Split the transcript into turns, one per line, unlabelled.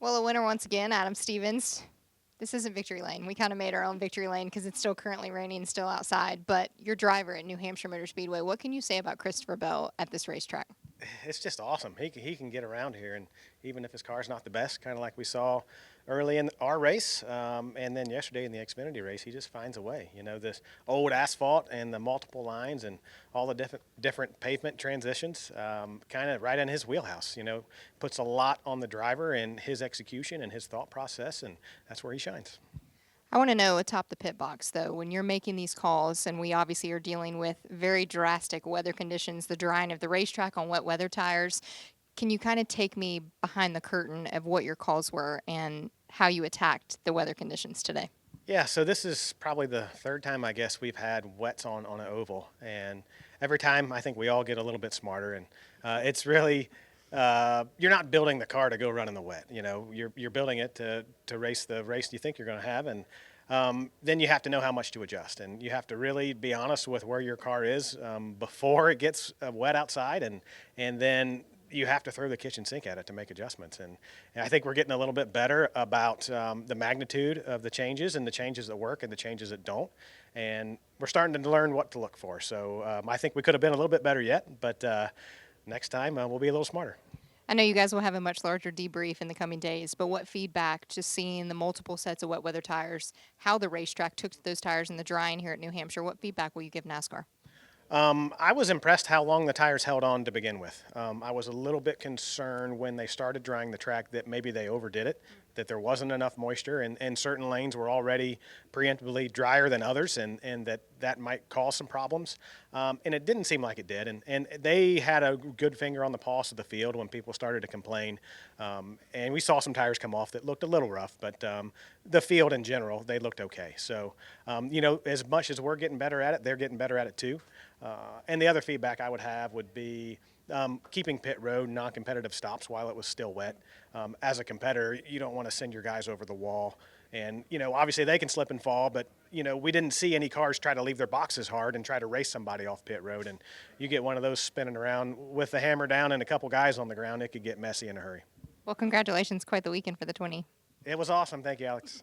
Well, a winner once again, Adam Stevens. This isn't victory lane. We kind of made our own victory lane because it's still currently raining, still outside. But your driver at New Hampshire Motor Speedway, what can you say about Christopher Bell at this racetrack?
It's just awesome. He can get around here, and even if his car's not the best, kind of like we saw early in our race, and then yesterday in the Xfinity race, he just finds a way. You know, this old asphalt and the multiple lines and all the different pavement transitions, kind of right in his wheelhouse. You know, puts a lot on the driver and his execution and his thought process, and that's where he shines.
I want to know atop the pit box, though, when you're making these calls, and we obviously are dealing with very drastic weather conditions, the drying of the racetrack on wet weather tires, can you kind of take me behind the curtain of what your calls were and how you attacked the weather conditions today?
Yeah, so this is probably the third time I guess we've had wets on an oval, and every time I think we all get a little bit smarter, and it's really you're not building the car to go run in the wet. You know, you're building it to race the race you think you're going to have, and then you have to know how much to adjust, and you have to really be honest with where your car is before it gets wet outside, and then you have to throw the kitchen sink at it to make adjustments. And I think we're getting a little bit better about the magnitude of the changes and the changes that work and the changes that don't. And we're starting to learn what to look for. So I think we could have been a little bit better yet, but next time we'll be a little smarter.
I know you guys will have a much larger debrief in the coming days, but what feedback, just seeing the multiple sets of wet weather tires, how the racetrack took to those tires in the drying here at New Hampshire, what feedback will you give NASCAR?
I was impressed how long the tires held on to begin with. I was a little bit concerned when they started drying the track that maybe they overdid it, that there wasn't enough moisture, and certain lanes were already preemptively drier than others, and that might cause some problems. And it didn't seem like it did. And they had a good finger on the pulse of the field when people started to complain. And we saw some tires come off that looked a little rough, but the field in general, they looked okay. So, you know, as much as we're getting better at it, they're getting better at it too. And the other feedback I would have would be keeping pit road non-competitive stops while it was still wet. As a competitor, you don't want to send your guys over the wall. And, you know, obviously they can slip and fall, but, you know, we didn't see any cars try to leave their boxes hard and try to race somebody off pit road. And you get one of those spinning around with the hammer down and a couple guys on the ground, it could get messy in a hurry.
Well, congratulations. Quite the weekend for the 20.
It was awesome. Thank you, Alex.